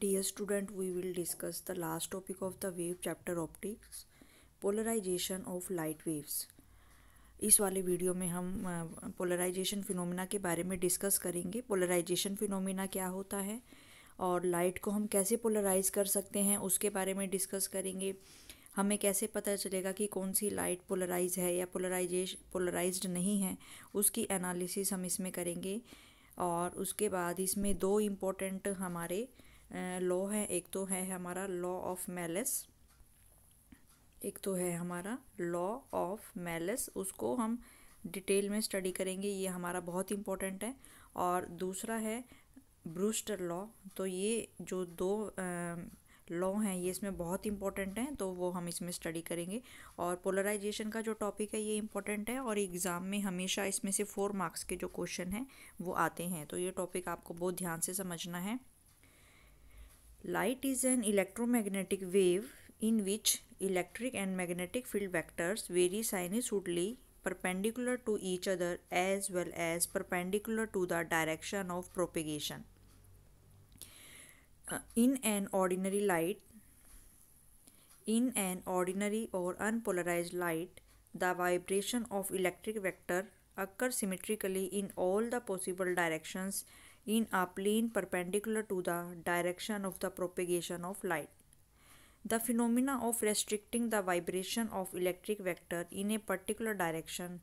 Dear student, we will discuss the last topic of the wave chapter optics, polarization of light waves. इस वाले video में हम polarisation phenomena के बारे में डिस्कस करेंगे। पोलराइजेशन फिनोमिना क्या होता है और लाइट को हम कैसे पोलराइज कर सकते हैं उसके बारे में डिस्कस करेंगे। हमें कैसे पता चलेगा कि कौन सी लाइट पोलराइज है या पोलराइज्ड नहीं है, उसकी एनालिसिस हम इसमें करेंगे। और उसके बाद इसमें दो इम्पोर्टेंट हमारे लॉ है। एक तो है हमारा लॉ ऑफ मेलिस, एक तो है हमारा लॉ ऑफ मेलिस, उसको हम डिटेल में स्टडी करेंगे, ये हमारा बहुत इम्पोर्टेंट है। और दूसरा है ब्रूस्टर लॉ। तो ये जो दो लॉ हैं ये इसमें बहुत इंपॉर्टेंट हैं, तो वो हम इसमें स्टडी करेंगे। और पोलराइजेशन का जो टॉपिक है ये इंपॉर्टेंट है और एग्ज़ाम में हमेशा इसमें से 4 मार्क्स के जो क्वेश्चन हैं वो आते हैं, तो ये टॉपिक आपको बहुत ध्यान से समझना है। Light is an electromagnetic wave in which electric and magnetic field vectors vary sinusoidally perpendicular to each other as well as perpendicular to the direction of propagation. In an ordinary or unpolarized light, the vibration of electric vector occurs symmetrically in all the possible directions in a plane perpendicular to the direction of the propagation of light. The phenomena of restricting the vibration of electric vector in a particular direction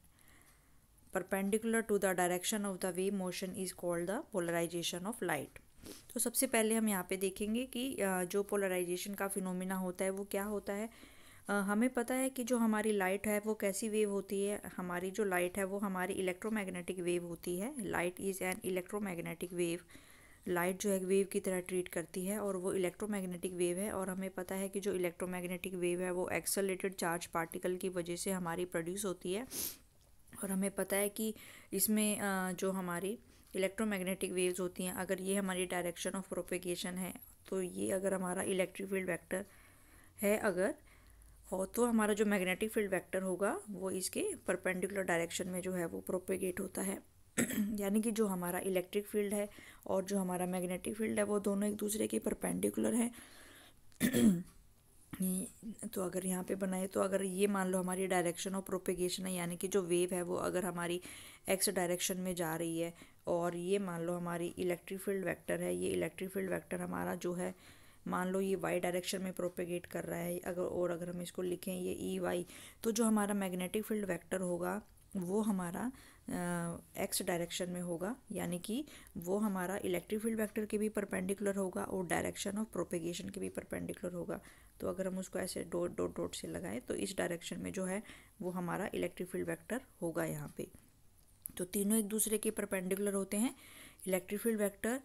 perpendicular to the direction of the wave motion is called the polarization of light. तो सबसे पहले हम यहाँ पे देखेंगे कि जो polarisation का फिनोमिना होता है वो क्या होता है। हमें पता है कि जो हमारी लाइट है वो कैसी वेव होती है। हमारी जो लाइट है वो हमारी इलेक्ट्रोमैग्नेटिक वेव होती है। Light is an electromagnetic wave. Light जो है वेव की तरह ट्रीट करती है और वो इलेक्ट्रोमैग्नेटिक वेव है। और हमें पता है कि जो इलेक्ट्रोमैग्नेटिक वेव है वो एक्सेलरेटेड चार्ज पार्टिकल की वजह से हमारी प्रोड्यूस होती है। और हमें पता है कि इसमें जो हमारी इलेक्ट्रोमैग्नेटिक वेव्स होती हैं, अगर ये हमारी डायरेक्शन ऑफ प्रोपेगेशन है, तो ये अगर हमारा इलेक्ट्रिक फील्ड वेक्टर है अगर हो, तो हमारा जो मैग्नेटिक फील्ड वेक्टर होगा वो इसके परपेंडिकुलर डायरेक्शन में जो है वो प्रोपेगेट होता है। यानी कि जो हमारा इलेक्ट्रिक फील्ड है और जो हमारा मैग्नेटिक फील्ड है वो दोनों एक दूसरे के परपेंडिकुलर हैं। तो अगर यहाँ पे बनाए तो अगर ये मान लो हमारी डायरेक्शन ऑफ प्रोपेगेशन है, यानी कि जो वेव है वो अगर हमारी एक्स डायरेक्शन में जा रही है और ये मान लो हमारी इलेक्ट्रिक फील्ड वेक्टर है, ये इलेक्ट्रिक फील्ड वेक्टर हमारा जो है मान लो ये वाई डायरेक्शन में प्रोपेगेट कर रहा है, अगर हम इसको लिखें ये ई वाई, तो जो हमारा मैग्नेटिक फील्ड वेक्टर होगा वो हमारा एक्स डायरेक्शन में होगा, यानी कि वो हमारा इलेक्ट्रिक फील्ड वेक्टर के भी परपेंडिकुलर होगा और डायरेक्शन ऑफ प्रोपेगेशन के भी परपेंडिकुलर होगा। तो अगर हम उसको ऐसे डॉट डॉट डॉट से लगाएं तो इस डायरेक्शन में जो है वो हमारा इलेक्ट्रिक फील्ड वेक्टर होगा यहाँ पे। तो तीनों एक दूसरे के परपेंडिकुलर होते हैं, electric field vector,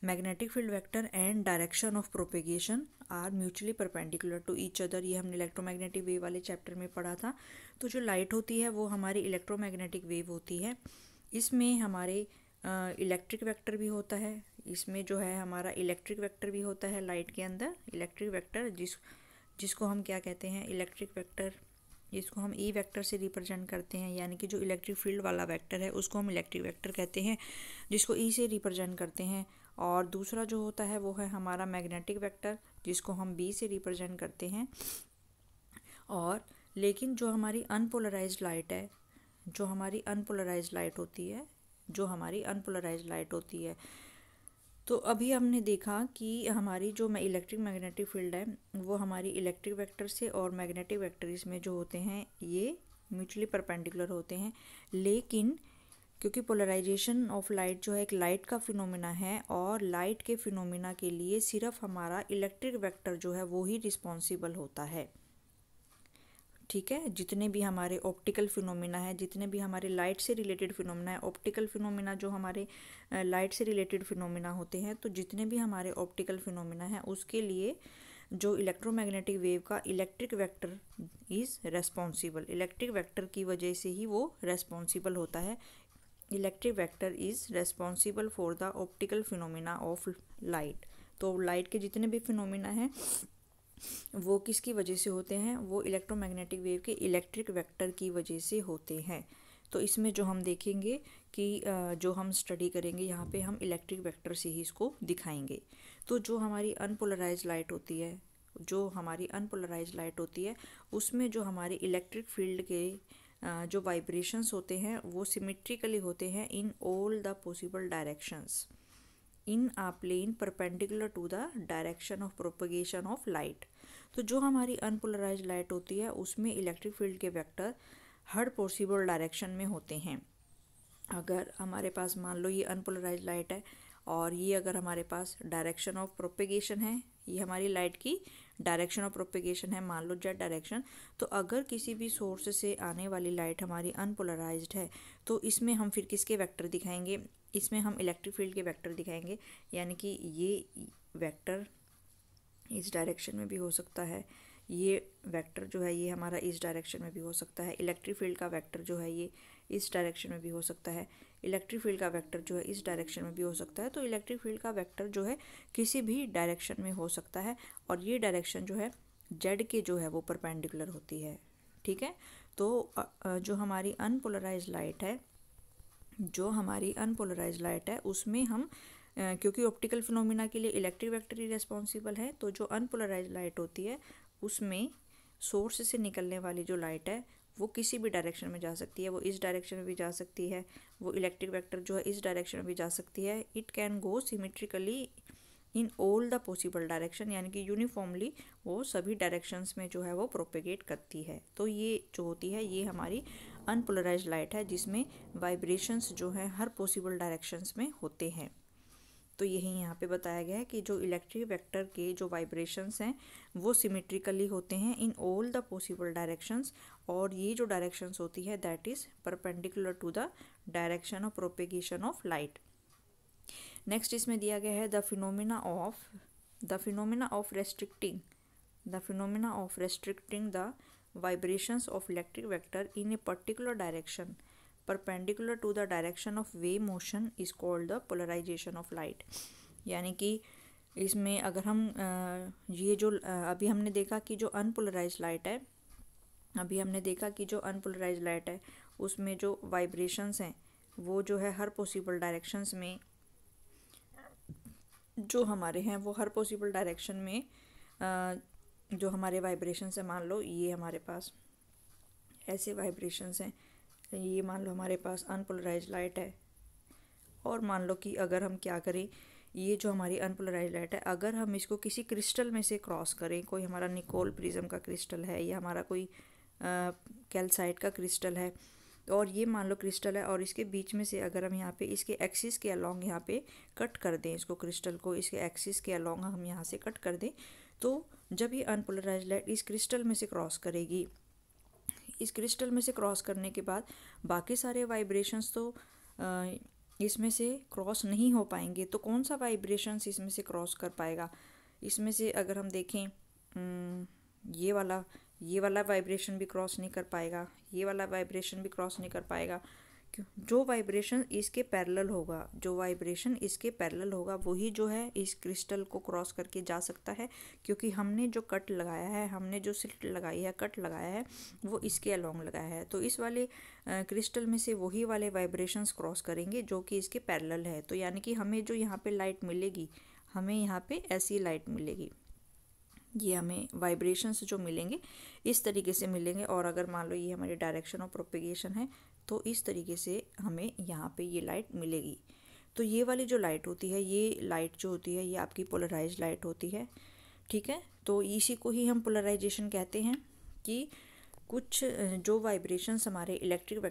magnetic field vector and direction of propagation are mutually perpendicular to each other. ये हमने इलेक्ट्रोमैग्नेटिक वेव वाले चैप्टर में पढ़ा था। तो जो लाइट होती है वो हमारी इलेक्ट्रोमैग्नेटिक वेव होती है। इसमें हमारे इलेक्ट्रिक वेक्टर भी होता है, इसमें जो है हमारा इलेक्ट्रिक वेक्टर भी होता है लाइट के अंदर। इलेक्ट्रिक वेक्टर जिसको हम क्या कहते हैं, इलेक्ट्रिक वेक्टर जिसको हम ई वेक्टर से रिप्रेजेंट करते हैं, यानी कि जो इलेक्ट्रिक फील्ड वाला वेक्टर है उसको हम इलेक्ट्रिक वेक्टर कहते हैं, जिसको ई से रिप्रेजेंट करते हैं। और दूसरा जो होता है वो है हमारा मैग्नेटिक वेक्टर, जिसको हम बी से रिप्रेजेंट करते हैं। और लेकिन जो हमारी अनपोलराइज्ड लाइट है, जो हमारी अनपोलराइज्ड लाइट होती है, तो अभी हमने देखा कि हमारी जो इलेक्ट्रिक मैग्नेटिक फील्ड है वो हमारी इलेक्ट्रिक वेक्टर से और मैग्नेटिक वेक्टर इसमें जो होते हैं ये म्यूचुअली परपेंडिकुलर होते हैं। लेकिन क्योंकि पोलराइजेशन ऑफ लाइट जो है एक लाइट का फिनोमिना है और लाइट के फिनोमिना के लिए सिर्फ हमारा इलेक्ट्रिक वेक्टर जो है वो ही रिस्पॉन्सिबल होता है। ठीक है, जितने भी हमारे ऑप्टिकल फिनोमिना है, जितने भी हमारे लाइट से रिलेटेड फिनोमिना है, ऑप्टिकल फिनोमिना जो हमारे लाइट से रिलेटेड फिनोमिना होते हैं, तो जितने भी हमारे ऑप्टिकल फिनोमिना है उसके लिए जो इलेक्ट्रोमैग्नेटिक वेव का electric vector is responsible, electric vector की वजह से ही वो रेस्पॉन्सिबल होता है। Electric vector is responsible for the optical phenomena of light. तो लाइट के जितने भी फिनोमिना हैं वो किसकी वजह से होते हैं, वो इलेक्ट्रोमैग्नेटिक वेव के इलेक्ट्रिक वेक्टर की वजह से होते हैं। तो इसमें जो हम देखेंगे कि जो हम स्टडी करेंगे यहाँ पे हम इलेक्ट्रिक वेक्टर से ही इसको दिखाएंगे। तो जो हमारी अनपोलराइज लाइट होती है उसमें जो हमारे इलेक्ट्रिक फील्ड के जो वाइब्रेशंस होते हैं वो सिमेट्रिकली होते हैं in all the possible directions in a plane perpendicular to the direction of propagation of light. तो जो हमारी अनपोलराइज लाइट होती है उसमें इलेक्ट्रिक फील्ड के वेक्टर हर पॉसिबल डायरेक्शन में होते हैं। अगर हमारे पास मान लो ये अनपोलराइज लाइट है और ये अगर हमारे पास डायरेक्शन ऑफ प्रोपगेशन है, ये हमारी लाइट की डायरेक्शन ऑफ प्रोपगेशन है, मान लो जेड डायरेक्शन। तो अगर किसी भी सोर्स से आने वाली लाइट हमारी अनपोलराइज्ड है तो इसमें हम फिर किसके वेक्टर दिखाएंगे, इसमें हम इलेक्ट्रिक फील्ड के वेक्टर दिखाएंगे। यानी कि ये वेक्टर इस डायरेक्शन में भी हो सकता है, ये वेक्टर जो है ये हमारा इस डायरेक्शन में भी हो सकता है, इलेक्ट्रिक फील्ड का वेक्टर जो है ये इस डायरेक्शन में भी हो सकता है, इलेक्ट्रिक फील्ड का वेक्टर जो है इस डायरेक्शन में भी हो सकता है। तो इलेक्ट्रिक फील्ड का वेक्टर जो है किसी भी डायरेक्शन में हो सकता है और ये डायरेक्शन जो है जेड के जो है वो परपेंडिकुलर होती है। ठीक है, तो जो हमारी अनपोलराइज लाइट है उसमें हम क्योंकि ऑप्टिकल फिनोमिना के लिए इलेक्ट्रिक वेक्टर ही रिस्पॉन्सिबल है, तो जो अनपोलराइज लाइट होती है उसमें सोर्स से निकलने वाली जो लाइट है वो किसी भी डायरेक्शन में जा सकती है, वो इस डायरेक्शन में भी जा सकती है, वो इलेक्ट्रिक वेक्टर जो है इस डायरेक्शन में भी जा सकती है। It can go symmetrically in all the possible direction, यानी कि यूनिफॉर्मली वो सभी डायरेक्शंस में जो है वो प्रोपेगेट करती है। तो ये जो होती है ये हमारी अनपोलराइज लाइट है जिसमें वाइब्रेशंस जो है हर पॉसिबल डायरेक्शंस में होते हैं। तो यही यहाँ पे बताया गया है कि जो इलेक्ट्रिक वेक्टर के जो वाइब्रेशंस हैं वो सिमेट्रिकली होते हैं in all the possible directions, और ये जो डायरेक्शंस होती है that is perpendicular to the direction of propagation of light. Next इसमें दिया गया है the phenomena of restricting the vibrations of electric vector in a particular direction perpendicular to the direction of wave motion is called the polarisation of light. यानी कि इसमें अगर हम ये जो अभी हमने देखा कि जो अनपोलराइज लाइट है उसमें जो वाइब्रेशंस हैं वो जो है हर पॉसिबल डायरेक्शंस में जो हमारे हैं वो हर पॉसिबल डायरेक्शन में जो हमारे वाइब्रेशंस हैं, मान लो ये हमारे पास ऐसे वाइब्रेशंस हैं, ये मान लो हमारे पास अनपोलराइज लाइट है और मान लो कि अगर हम क्या करें, ये जो हमारी अनपोलराइज लाइट है अगर हम इसको किसी क्रिस्टल में से क्रॉस करें, कोई हमारा निकोल प्रिज्म का क्रिस्टल है या हमारा कोई कैल्साइट का क्रिस्टल है, और ये मान लो क्रिस्टल है और इसके बीच में से अगर हम यहाँ पे इसके एक्सिस के अलोंग यहाँ पे कट कर दें, इसको क्रिस्टल को इसके एक्सिस के अलोंग हम यहाँ से कट कर दें, तो जब ये अनपोलराइज लाइट इस क्रिस्टल में से क्रॉस करेगी, इस क्रिस्टल में से क्रॉस करने के बाद बाकी सारे वाइब्रेशंस तो इसमें से क्रॉस नहीं हो पाएंगे। तो कौन सा वाइब्रेशंस इसमें से क्रॉस कर पाएगा, इसमें से अगर हम देखें ये वाला वाइब्रेशन भी क्रॉस नहीं कर पाएगा, ये वाला वाइब्रेशन भी क्रॉस नहीं कर पाएगा। क्यों? जो वाइब्रेशन इसके पैरेलल होगा वही जो है इस क्रिस्टल को क्रॉस करके जा सकता है, क्योंकि हमने जो कट लगाया है, हमने जो स्लिट लगाई है, कट लगाया है, वो इसके अलोंग लगाया है। तो इस वाले क्रिस्टल में से वही वाले वाइब्रेशंस क्रॉस करेंगे जो कि इसके पैरेलल है। तो यानी कि हमें जो यहाँ पे लाइट मिलेगी, हमें यहाँ पे ऐसी लाइट मिलेगी, ये हमें वाइब्रेशंस जो मिलेंगे इस तरीके से मिलेंगे। और अगर मान लो ये हमारी डायरेक्शन ऑफ प्रोपेगेशन है तो इस तरीके से हमें यहाँ पे ये लाइट मिलेगी। तो ये वाली जो लाइट होती है, ये लाइट जो होती है ये आपकी पोलराइज लाइट होती है। ठीक है, तो इसी को ही हम पोलराइजेशन कहते हैं कि कुछ जो वाइब्रेशंस हमारे इलेक्ट्रिक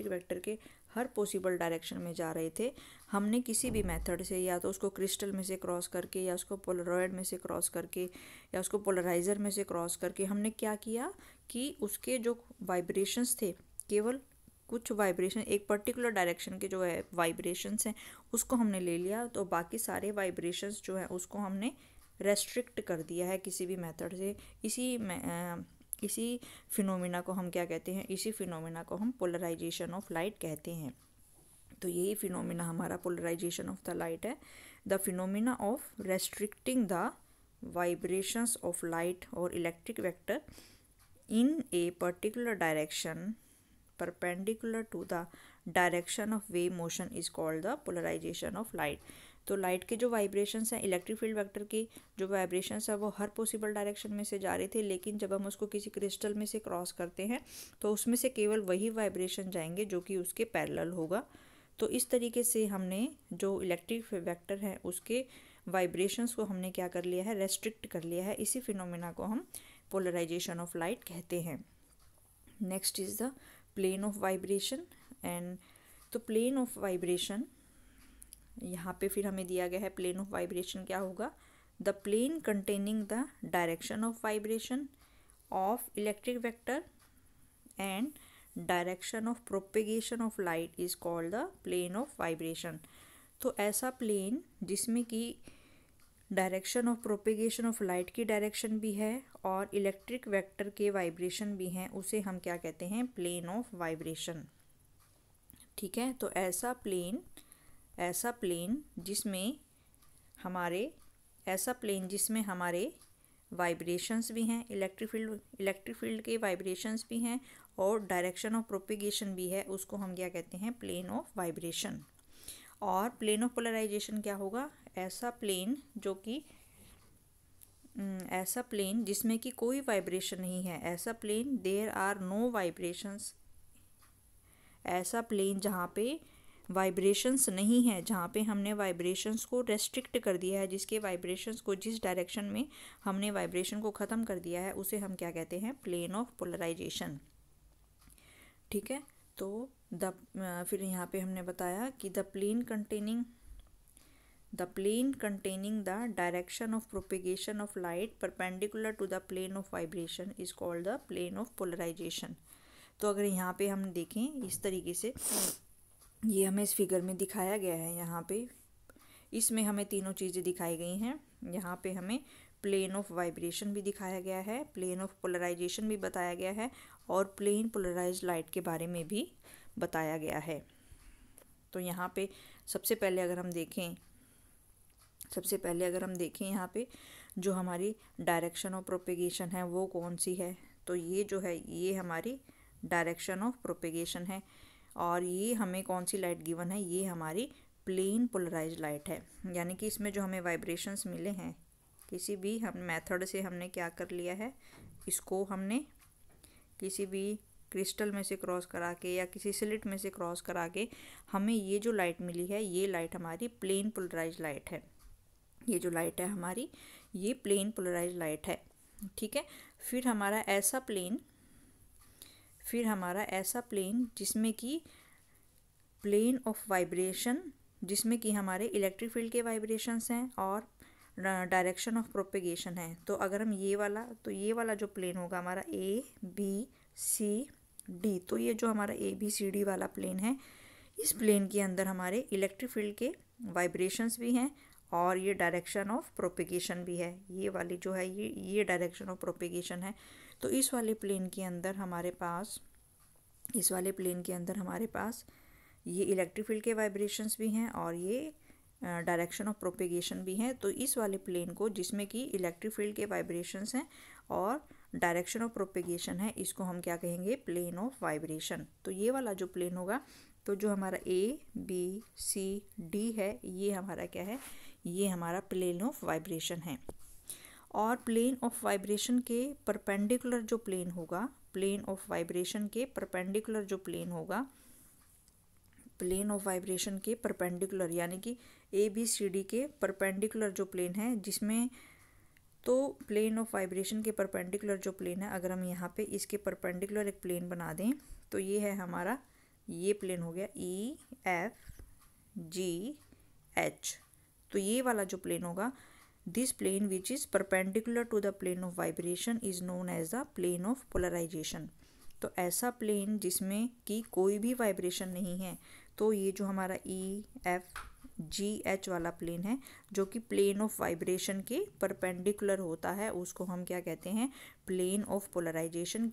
वेक्टर के हर पॉसिबल डायरेक्शन में जा रहे थे, हमने किसी भी मेथड से या तो उसको क्रिस्टल में से क्रॉस करके या उसको पोलरॉइड में से क्रॉस करके या उसको पोलराइज़र में से क्रॉस करके हमने क्या किया कि उसके जो वाइब्रेशंस थे, केवल कुछ वाइब्रेशन एक पर्टिकुलर डायरेक्शन के जो है वाइब्रेशंस हैं उसको हमने ले लिया, तो बाकी सारे वाइब्रेशंस जो हैं उसको हमने रेस्ट्रिक्ट कर दिया है किसी भी मेथड से। इसी फिनोमिना को हम क्या कहते हैं, इसी फिनोमिना को हम पोलराइजेशन ऑफ लाइट कहते हैं। तो यही फिनोमिना हमारा पोलराइजेशन ऑफ द लाइट है, the phenomena of restricting the vibrations of light और electric vector in a particular direction perpendicular to the direction of wave motion is called the polarisation of light. तो light के जो vibrations हैं, electric field vector के जो vibrations है वो हर possible direction में से जा रहे थे, लेकिन जब हम उसको किसी क्रिस्टल में से क्रॉस करते हैं तो उसमें से केवल वही वाइब्रेशन जाएंगे जो कि उसके पैरेलल होगा। तो इस तरीके से हमने जो इलेक्ट्रिक वेक्टर है उसके वाइब्रेशंस को हमने क्या कर लिया है, रेस्ट्रिक्ट कर लिया है। इसी फिनोमेना को हम पोलराइजेशन ऑफ लाइट कहते हैं। Next is the plane of vibration and तो प्लेन ऑफ वाइब्रेशन यहाँ पे फिर हमें दिया गया है प्लेन ऑफ वाइब्रेशन क्या होगा, the plane containing the direction of vibration of electric vector and direction of propagation of light is called the plane of vibration. तो ऐसा प्लेन जिसमें कि direction of propagation of light की direction भी है और इलेक्ट्रिक वेक्टर के vibration भी हैं, उसे हम क्या कहते हैं, प्लेन ऑफ वाइब्रेशन। ठीक है, तो ऐसा प्लेन जिसमें हमारे वाइब्रेशंस भी हैं, इलेक्ट्रिक फील्ड के वाइब्रेशंस भी हैं और डायरेक्शन ऑफ प्रोपेगेशन भी है, उसको हम क्या कहते हैं, प्लेन ऑफ वाइब्रेशन। और प्लेन ऑफ पोलराइजेशन क्या होगा, ऐसा प्लेन जिसमें कि कोई वाइब्रेशन नहीं है, ऐसा plane there are no vibrations, ऐसा प्लेन जहाँ पे वाइब्रेशंस नहीं है, जहाँ पे हमने वाइब्रेशंस को रेस्ट्रिक्ट कर दिया है, जिसके वाइब्रेशंस को जिस डायरेक्शन में हमने वाइब्रेशन को ख़त्म कर दिया है, उसे हम क्या कहते हैं, प्लेन ऑफ पोलराइजेशन। ठीक है, तो फिर यहाँ पे हमने बताया कि the plane containing the direction of propagation of light perpendicular to the plane of vibration is called the plane of polarization। तो अगर यहाँ पे हम देखें इस तरीके से, ये हमें इस फिगर में दिखाया गया है, यहाँ पे इसमें हमें तीनों चीज़ें दिखाई गई हैं। यहाँ पे हमें प्लेन ऑफ वाइब्रेशन भी दिखाया गया है, प्लेन ऑफ पोलराइजेशन भी बताया गया है और प्लेन पोलराइज्ड लाइट के बारे में भी बताया गया है। तो यहाँ पे सबसे पहले अगर हम देखें यहाँ पे जो हमारी डायरेक्शन ऑफ प्रोपेगेशन है वो कौन सी है, तो ये जो है ये हमारी डायरेक्शन ऑफ प्रोपेगेशन है और ये हमें कौन सी लाइट गिवन है, ये हमारी प्लेन पोलराइज्ड लाइट है। यानी कि इसमें जो हमें वाइब्रेशंस मिले हैं, किसी भी हम मेथड से हमने क्या कर लिया है, इसको हमने किसी भी क्रिस्टल में से क्रॉस करा के या किसी स्लिट में से क्रॉस करा के हमें ये जो लाइट मिली है, ये लाइट हमारी प्लेन पोलराइज्ड लाइट है। ये जो लाइट है हमारी, ये प्लेन पोलराइज्ड लाइट है। ठीक है, फिर हमारा ऐसा प्लेन जिसमें कि प्लेन ऑफ वाइब्रेशन, जिसमें कि हमारे इलेक्ट्रिक फील्ड के वाइब्रेशंस हैं और डायरेक्शन ऑफ प्रोपेगेशन है। तो अगर हम ये वाला जो प्लेन होगा हमारा ABCD, तो ये जो हमारा ABCD वाला प्लेन है, इस प्लेन के अंदर हमारे इलेक्ट्रिक फील्ड के वाइब्रेशंस भी हैं और ये डायरेक्शन ऑफ प्रोपेगेशन भी है। ये वाली जो है ये डायरेक्शन ऑफ प्रोपेगेशन है। तो इस वाले प्लेन के अंदर हमारे पास ये इलेक्ट्रिक फील्ड के वाइब्रेशंस भी हैं और ये डायरेक्शन ऑफ प्रोपेगेशन भी है। तो इस वाले प्लेन को जिसमें कि इलेक्ट्रिक फील्ड के वाइब्रेशंस हैं और डायरेक्शन ऑफ प्रोपेगेशन है, इसको हम क्या कहेंगे, प्लेन ऑफ वाइब्रेशन। तो ये वाला जो प्लेन होगा, तो जो हमारा ABCD है, ये हमारा क्या है, ये हमारा प्लेन ऑफ वाइब्रेशन है। और प्लेन ऑफ वाइब्रेशन के परपेंडिकुलर जो प्लेन होगा, प्लेन ऑफ वाइब्रेशन के परपेंडिकुलर जो प्लेन होगा, प्लेन ऑफ वाइब्रेशन के परपेंडिकुलर यानी कि ABCD के परपेंडिकुलर जो प्लेन है, जिसमें तो प्लेन ऑफ वाइब्रेशन के परपेंडिकुलर जो प्लेन है, अगर हम यहाँ पे इसके परपेंडिकुलर एक प्लेन बना दें, तो ये है हमारा, ये प्लेन हो गया EFGH। तो ये वाला जो प्लेन होगा, this plane which is perpendicular to the plane of vibration is known as the plane of polarisation. तो ऐसा प्लेन जिसमें कि कोई भी वाइब्रेशन नहीं है, तो ये जो हमारा EFGH वाला प्लेन है, जो कि प्लेन ऑफ वाइब्रेशन के परपेंडिकुलर होता है, उसको हम क्या कहते हैं, प्लेन ऑफ पोलराइजेशन।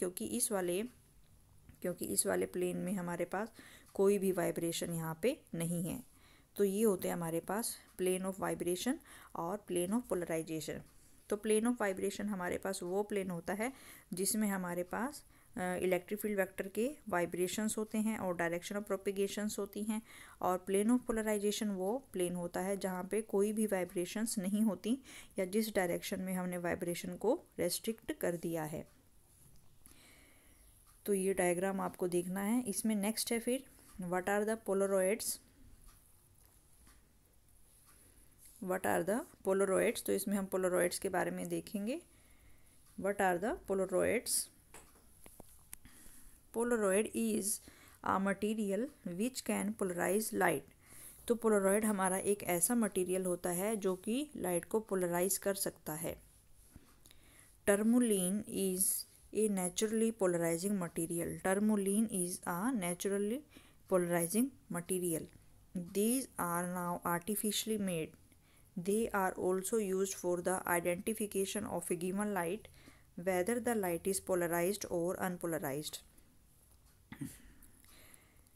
क्योंकि इस वाले प्लेन में हमारे पास कोई भी वाइब्रेशन यहाँ पे नहीं है। तो ये होते हैं हमारे पास प्लेन ऑफ वाइब्रेशन और प्लेन ऑफ पोलराइजेशन। तो प्लेन ऑफ वाइब्रेशन हमारे पास वो प्लेन होता है जिसमें हमारे पास इलेक्ट्रिक फील्ड वेक्टर के वाइब्रेशंस होते हैं और डायरेक्शन ऑफ प्रोपिगेशंस होती हैं। और प्लेन ऑफ पोलराइजेशन वो प्लेन होता है जहाँ पे कोई भी वाइब्रेशंस नहीं होती या जिस डायरेक्शन में हमने वाइब्रेशन को रेस्ट्रिक्ट कर दिया है। तो ये डायग्राम आपको देखना है। इसमें नेक्स्ट है फिर what are the polaroids. What are the polaroids, तो इसमें हम पोलरॉइड्स के बारे में देखेंगे। What are the polaroids. Polaroid is a material which can polarize light. तो पोलरॉइड हमारा एक ऐसा मटीरियल होता है जो कि लाइट को पोलराइज कर सकता है। Tourmaline is a naturally polarising material. Tourmaline is a naturally polarising material. These are now artificially made. They are also used for the identification of a given light, whether the light is polarized or unpolarized.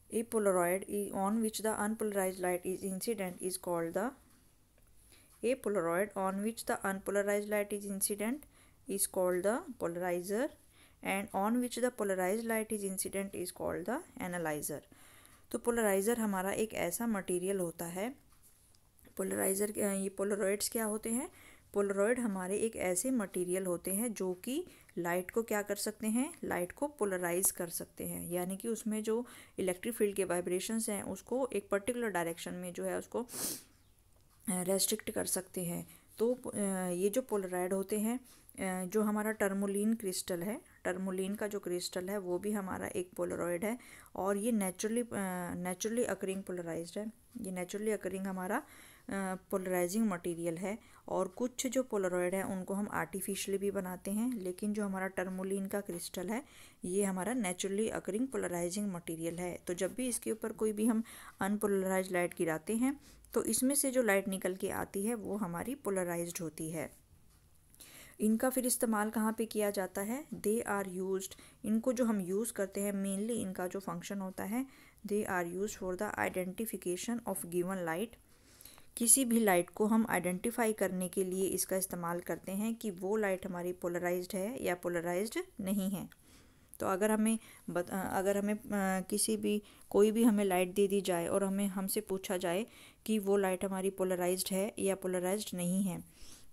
A Polaroid on which the unpolarized light is incident is called the A Polaroid on which the unpolarized light is incident is called the polarizer, and on which the polarized light is incident is called the analyzer. तो polariser हमारा एक ऐसा material होता है। Polariser, ये Polaroids क्या होते हैं? पोलरॉइड हमारे एक ऐसे मटेरियल होते हैं जो कि लाइट को क्या कर सकते हैं? लाइट को पोलराइज कर सकते हैं, यानी कि उसमें जो इलेक्ट्रिक फील्ड के वाइब्रेशंस हैं उसको एक पर्टिकुलर डायरेक्शन में जो है उसको रेस्ट्रिक्ट कर सकते हैं। तो ये जो पोलराइड होते हैं, जो हमारा टर्मोलिन क्रिस्टल है, टर्मोलिन का जो क्रिस्टल है वो भी हमारा एक पोलरॉइड है और ये नेचुरली अकरिंग पोलराइज्ड है। ये नेचुरली अकरिंग हमारा पोलराइजिंग मटेरियल है। और कुछ जो पोलरॉइड है उनको हम आर्टिफिशियली भी बनाते हैं, लेकिन जो हमारा टर्मोलिन का क्रिस्टल है ये हमारा नेचुरली अकरिंग पोलराइजिंग मटेरियल है। तो जब भी इसके ऊपर कोई भी हम अनपोलराइज्ड लाइट गिराते हैं तो इसमें से जो लाइट निकल के आती है वो हमारी पोलराइज्ड होती है। इनका फिर इस्तेमाल कहाँ पे किया जाता है? दे आर यूज्ड, इनको जो हम यूज़ करते हैं मेनली इनका जो फंक्शन होता है, they are used for the identification of given light. किसी भी लाइट को हम आइडेंटिफाई करने के लिए इसका इस्तेमाल करते हैं कि वो लाइट हमारी पोलराइज्ड है या पोलराइज्ड नहीं है। तो अगर हमें किसी भी कोई भी हमें लाइट दे दी जाए और हमसे पूछा जाए कि वो लाइट हमारी पोलराइज्ड है या पोलराइज्ड नहीं है,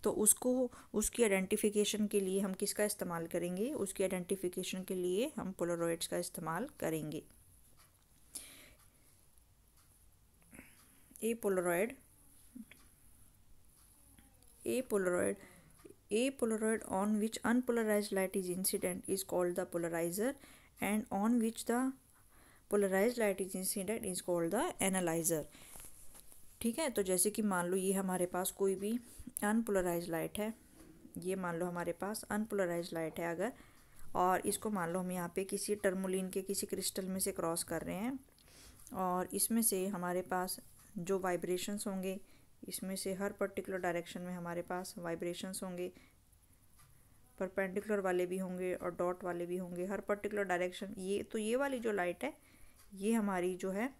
तो उसकी आइडेंटिफिकेशन के लिए हम किसका इस्तेमाल करेंगे? उसकी आइडेंटिफिकेशन के लिए हम पोलरॉइड्स का इस्तेमाल करेंगे। ए Polaroid on which unpolarized light is incident is called the polarizer, and on which the polarized light is incident is called the analyzer। ठीक है, तो जैसे कि मान लो ये हमारे पास कोई भी अनपोलराइज लाइट है, ये मान लो हमारे पास अनपोलराइज लाइट है अगर, और इसको मान लो हम यहाँ पे किसी टर्मोलिन के किसी क्रिस्टल में से क्रॉस कर रहे हैं और इसमें से हमारे पास जो वाइब्रेशंस होंगे, इसमें से हर पर्टिकुलर डायरेक्शन में हमारे पास वाइब्रेशंस होंगे, परपेंडिकुलर वाले भी होंगे और डॉट वाले भी होंगे, हर पर्टिकुलर डायरेक्शन। ये वाली जो लाइट है ये हमारी जो है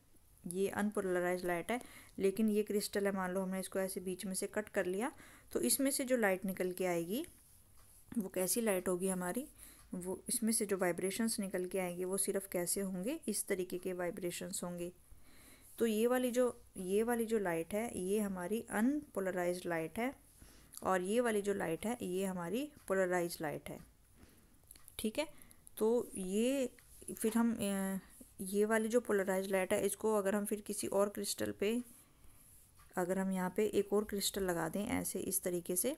ये अनपोलराइज लाइट है, लेकिन ये क्रिस्टल है, मान लो हमने इसको ऐसे बीच में से कट कर लिया, तो इसमें से जो लाइट निकल के आएगी वो कैसी लाइट होगी हमारी? वो इसमें से जो वाइब्रेशंस निकल के आएंगे वो सिर्फ कैसे होंगे? इस तरीके के वाइब्रेशंस होंगे। तो ये वाली जो लाइट है ये हमारी अनपोलराइज्ड लाइट है और ये वाली जो लाइट है ये हमारी पोलराइज्ड लाइट है। ठीक है, तो ये फिर हम ये वाली जो पोलराइज्ड लाइट है इसको अगर हम फिर किसी और क्रिस्टल पे, अगर हम यहाँ पे एक और क्रिस्टल लगा दें ऐसे इस तरीके से,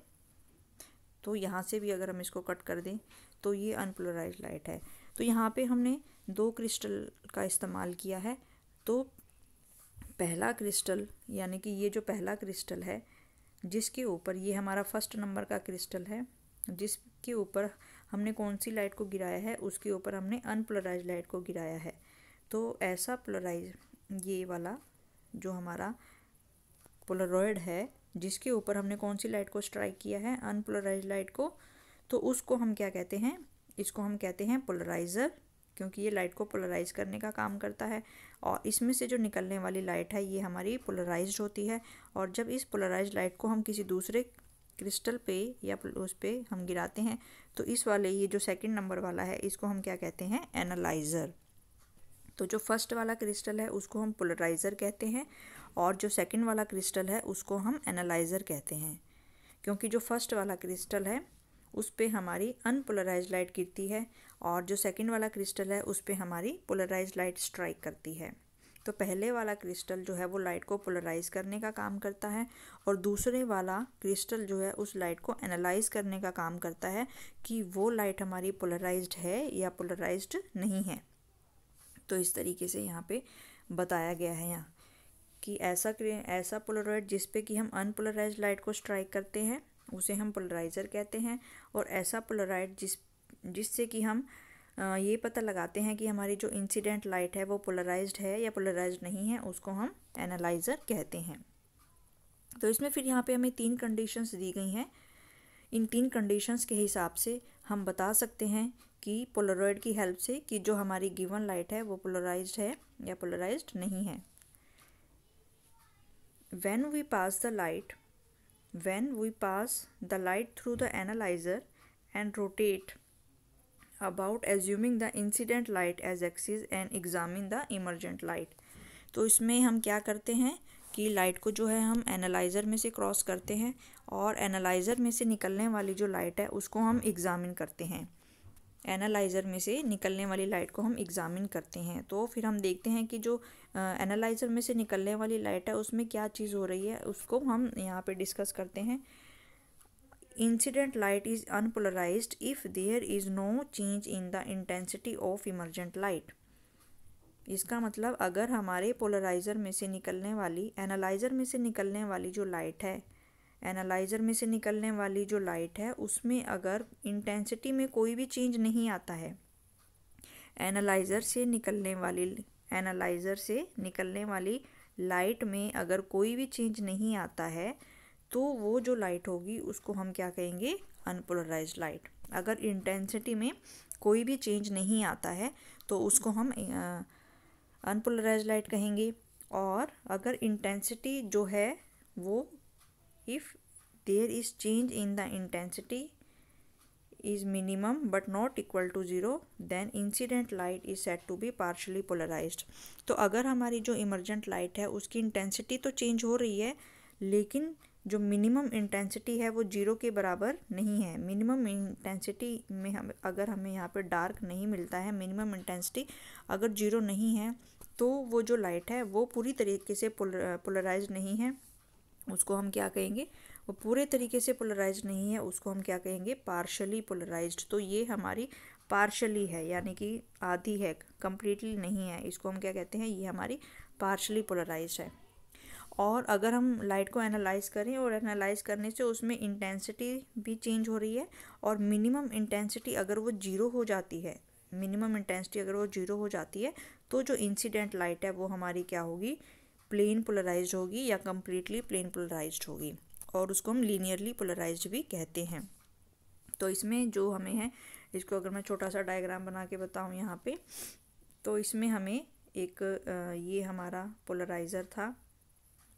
तो यहाँ से भी अगर हम इसको कट कर दें तो ये अनपोलराइज्ड लाइट है। तो यहाँ पे हमने दो क्रिस्टल का इस्तेमाल किया है। तो पहला क्रिस्टल, यानी कि ये जो पहला क्रिस्टल है जिसके ऊपर ये हमारा फर्स्ट नंबर का क्रिस्टल है, जिसके ऊपर हमने कौन सी लाइट को गिराया है? उसके ऊपर हमने अनपोलराइज्ड लाइट को गिराया है। तो ऐसा पोलराइज ये वाला जो हमारा पोलरॉइड है जिसके ऊपर हमने कौन सी लाइट को स्ट्राइक किया है? अनपोलराइज्ड लाइट को। तो उसको हम क्या कहते हैं? इसको हम कहते हैं पोलराइज़र, क्योंकि ये लाइट को पोलराइज करने का काम करता है। और इसमें से जो निकलने वाली लाइट है ये हमारी पोलराइज्ड होती है। और जब इस पोलराइज्ड लाइट को हम किसी दूसरे क्रिस्टल पे या उस पे हम गिराते हैं, तो इस वाले ये जो सेकंड नंबर वाला है इसको हम क्या कहते हैं, एनालाइज़र। तो जो फर्स्ट वाला क्रिस्टल है उसको हम पोलराइज़र कहते हैं और जो सेकंड वाला क्रिस्टल है उसको हम एनालाइज़र कहते हैं, क्योंकि जो फर्स्ट वाला क्रिस्टल है उस पे हमारी अनपोलराइज्ड लाइट गिरती है और जो सेकंड वाला क्रिस्टल है उस पे हमारी पोलराइज्ड लाइट स्ट्राइक करती है। तो पहले वाला क्रिस्टल जो है वो लाइट को पोलराइज करने का काम करता है और दूसरे वाला क्रिस्टल जो है उस लाइट को एनालाइज करने का काम करता है कि वो लाइट हमारी पोलराइज्ड है या पोलराइज्ड नहीं है। तो इस तरीके से यहाँ पे बताया गया है यहाँ कि ऐसा पोलराइड जिस पे कि हम अनपोलराइज्ड लाइट को स्ट्राइक करते हैं उसे हम पोलराइज़र कहते हैं, और ऐसा पोलराइड जिससे कि हम ये पता लगाते हैं कि हमारी जो इंसिडेंट लाइट है वो पोलराइज्ड है या पोलराइज्ड नहीं है उसको हम एनालाइज़र कहते हैं। तो इसमें फिर यहाँ पे हमें 3 कंडीशंस दी गई हैं। इन 3 कंडीशंस के हिसाब से हम बता सकते हैं कि पोलराइड की हेल्प से कि जो हमारी गिवन लाइट है वो पोलराइज्ड है या पोलराइज्ड नहीं है। When we pass the light through the analyzer and rotate about assuming the incident light as axis and examine the emergent light, तो इसमें हम क्या करते हैं कि लाइट को जो है हम एनालाइज़र में से क्रॉस करते हैं और एनालाइज़र में से निकलने वाली जो लाइट है उसको हम एग्ज़ामिन करते हैं। एनालाइज़र में से निकलने वाली लाइट को हम एग्ज़ामिन करते हैं, तो फिर हम देखते हैं कि जो एनालाइज़र में से निकलने वाली लाइट है उसमें क्या चीज़ हो रही है उसको हम यहाँ पे डिस्कस करते हैं। Incident light is unpolarised if there is no change in the intensity of emergent light. इसका मतलब अगर हमारे पोलराइज़र में से निकलने वाली एनालाइज़र में से निकलने वाली जो लाइट है, एनालाइज़र में से निकलने वाली जो लाइट है उसमें अगर इंटेंसिटी में कोई भी चेंज नहीं आता है, एनालाइज़र से निकलने वाली लाइट में अगर कोई भी चेंज नहीं आता है तो वो जो लाइट होगी उसको हम क्या कहेंगे, अनपोलराइज्ड लाइट। अगर इंटेंसिटी में कोई भी चेंज नहीं आता है तो उसको हम अनपोलराइज्ड लाइट कहेंगे। और अगर इंटेंसिटी जो है वो if there is change in the intensity is minimum but not equal to 0 then incident light is said to be partially polarized। तो अगर हमारी जो इमर्जेंट लाइट है उसकी इंटेंसिटी तो चेंज हो रही है लेकिन जो मिनिमम इंटेंसिटी है वो 0 के बराबर नहीं है। मिनिमम इंटेंसिटी में अगर हमें यहाँ पे डार्क नहीं मिलता है, मिनिमम इंटेंसिटी अगर 0 नहीं है तो वो जो लाइट है वो पूरी तरीके से पोलराइज्ड नहीं है, उसको हम क्या कहेंगे, वो पूरे तरीके से पोलराइज्ड नहीं है उसको हम क्या कहेंगे, पार्शली पोलराइज्ड। तो ये हमारी पार्शली है यानी कि आधी है, कंप्लीटली नहीं है, इसको हम क्या कहते हैं, ये हमारी पार्शली पोलराइज्ड है। और अगर हम लाइट को एनालाइज करें और एनालाइज करने से उसमें इंटेंसिटी भी चेंज हो रही है और मिनिमम इंटेंसिटी अगर वो 0 हो जाती है, मिनिमम इंटेंसिटी अगर वो 0 हो जाती है तो जो इंसिडेंट लाइट है वो हमारी क्या होगी, प्लेन पोलराइज्ड होगी या कम्प्लीटली प्लेन पोलराइज्ड होगी, और उसको हम लीनियरली पोलराइज्ड भी कहते हैं। तो इसमें जो हमें है, इसको अगर मैं छोटा सा डायग्राम बना के बताऊँ यहाँ पे, तो इसमें हमें एक ये हमारा पोलराइज़र था,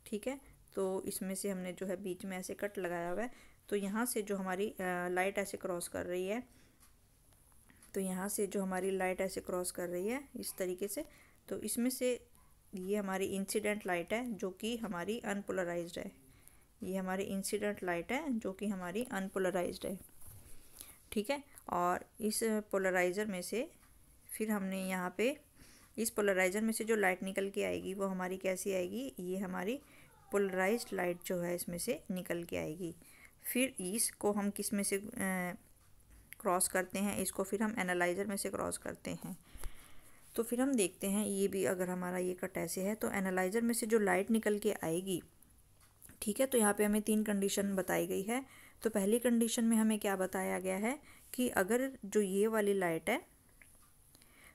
ठीक है। तो इसमें से हमने जो है बीच में ऐसे कट लगाया हुआ है, तो यहाँ से जो हमारी लाइट ऐसे क्रॉस कर रही है, तो यहाँ से जो हमारी लाइट ऐसे क्रॉस कर रही है इस तरीके से, तो इसमें से ये हमारी इंसिडेंट लाइट है जो कि हमारी अनपोलराइज्ड है, ये हमारी इंसिडेंट लाइट है जो कि हमारी अनपोलराइज्ड है, ठीक है। और इस पोलराइज़र में से फिर हमने यहाँ पे इस पोलराइज़र में से जो लाइट निकल के आएगी वो हमारी कैसी आएगी, ये हमारी पोलराइज्ड लाइट जो है इसमें से निकल के आएगी। फिर इसको हम किस में से क्रॉस करते हैं, इसको फिर हम एनालाइज़र में से क्रॉस करते हैं। तो फिर हम देखते हैं ये भी, अगर हमारा ये कट ऐसे है तो एनालाइज़र में से जो लाइट निकल के आएगी, ठीक है। तो यहाँ पे हमें 3 कंडीशन बताई गई है। तो पहली कंडीशन में हमें क्या बताया गया है कि अगर जो ये वाली लाइट है,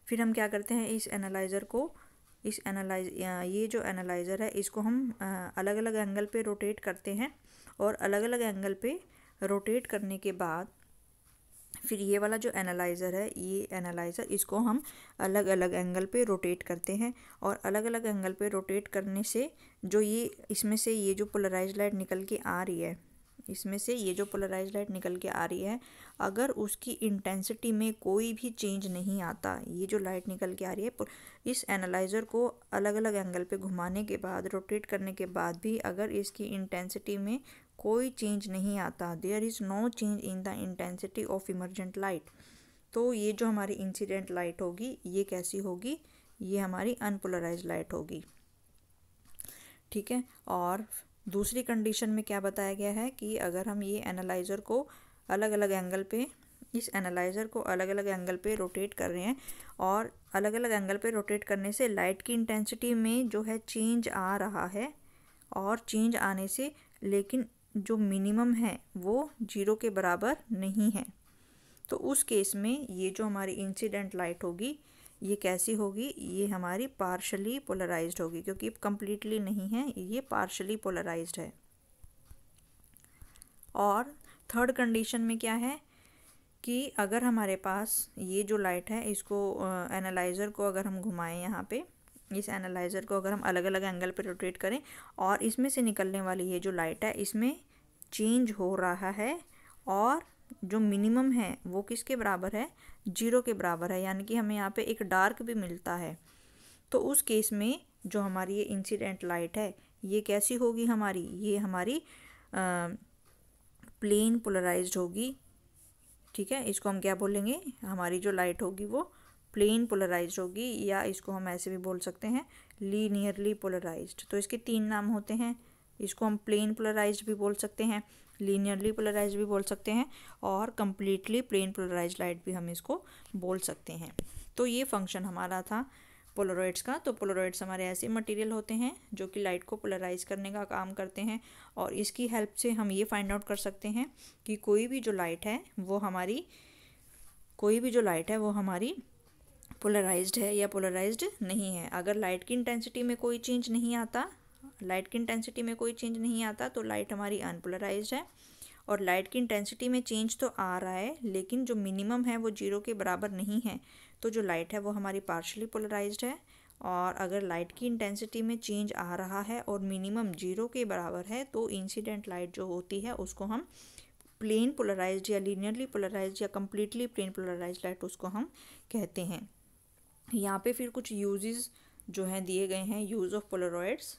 फिर हम क्या करते हैं, इस एनालाइज़र को ये जो एनालाइज़र है इसको हम अलग अलग एंगल पे रोटेट करते हैं, और अलग अलग एंगल पे रोटेट करने के बाद फिर ये वाला जो एनालाइज़र है, ये एनालाइज़र इसको हम अलग अलग एंगल पे रोटेट करते हैं, और अलग अलग एंगल पे रोटेट करने से जो ये इसमें से ये जो पोलराइज्ड लाइट निकल के आ रही है, इसमें से ये जो पोलराइज्ड लाइट निकल के आ रही है, अगर उसकी इंटेंसिटी में कोई भी चेंज नहीं आता, ये जो लाइट निकल के आ रही है इस एनालाइज़र को अलग अलग एंगल पे घुमाने के बाद, रोटेट करने के बाद भी अगर इसकी इंटेंसिटी में कोई चेंज नहीं आता, there is no change in the intensity of emergent light, तो ये जो हमारी इंसिडेंट लाइट होगी ये कैसी होगी, ये हमारी अनपोलराइज्ड लाइट होगी। ठीक है। और दूसरी कंडीशन में क्या बताया गया है कि अगर हम ये एनालाइज़र को अलग अलग एंगल पे, इस एनालाइज़र को अलग अलग एंगल पे रोटेट कर रहे हैं और अलग अलग एंगल पे रोटेट करने से लाइट की इंटेंसिटी में जो है चेंज आ रहा है, और चेंज आने से लेकिन जो मिनिमम है वो 0 के बराबर नहीं है, तो उस केस में ये जो हमारी इंसिडेंट लाइट होगी ये कैसी होगी, ये हमारी पार्शली पोलराइज्ड होगी, क्योंकि कम्प्लीटली नहीं है, ये पार्शली पोलराइज्ड है। और थर्ड कंडीशन में क्या है कि अगर हमारे पास ये जो लाइट है, इसको एनालाइज़र को अगर हम घुमाएं, यहाँ पे इस एनालाइज़र को अगर हम अलग अलग एंगल पे रोटेट करें और इसमें से निकलने वाली ये जो लाइट है इसमें चेंज हो रहा है, और जो मिनिमम है वो किसके बराबर है, 0 के बराबर है, यानी कि हमें यहाँ पे एक डार्क भी मिलता है, तो उस केस में जो हमारी ये इंसिडेंट लाइट है ये कैसी होगी हमारी, ये हमारी प्लेन पोलराइज्ड होगी। ठीक है, इसको हम क्या बोलेंगे, हमारी जो लाइट होगी वो प्लेन पोलराइज्ड होगी, या इसको हम ऐसे भी बोल सकते हैं लीनियरली पोलराइज्ड। तो इसके 3 नाम होते हैं, इसको हम प्लेन पोलराइज्ड भी बोल सकते हैं, लीनियरली पोलराइज्ड भी बोल सकते हैं, और कम्प्लीटली प्लेन पोलराइज्ड लाइट भी हम इसको बोल सकते हैं। तो ये फंक्शन हमारा था पोलरॉइड्स का। तो पोलरॉइड्स हमारे ऐसे मटेरियल होते हैं जो कि लाइट को पोलराइज करने का काम करते हैं, और इसकी हेल्प से हम ये फाइंड आउट कर सकते हैं कि कोई भी जो लाइट है वो हमारी पोलराइज्ड है या पोलराइज्ड नहीं है। अगर लाइट की इंटेंसिटी में कोई चेंज नहीं आता, तो लाइट हमारी अनपोलराइज्ड है, और लाइट की इंटेंसिटी में चेंज तो आ रहा है लेकिन जो मिनिमम है वो 0 के बराबर नहीं है, तो जो लाइट है वो हमारी पार्शली पोलराइज्ड है। और अगर लाइट की इंटेंसिटी में चेंज आ रहा है और मिनिमम 0 के बराबर है, तो इंसिडेंट लाइट जो होती है उसको हम प्लेन पोलराइज्ड या लीनियरली पोलराइज्ड या कम्प्लीटली प्लेन पोलराइज्ड लाइट उसको हम कहते हैं। यहाँ पे फिर कुछ यूजेस जो हैं दिए गए हैं, यूज़ ऑफ पोलरॉइड्स।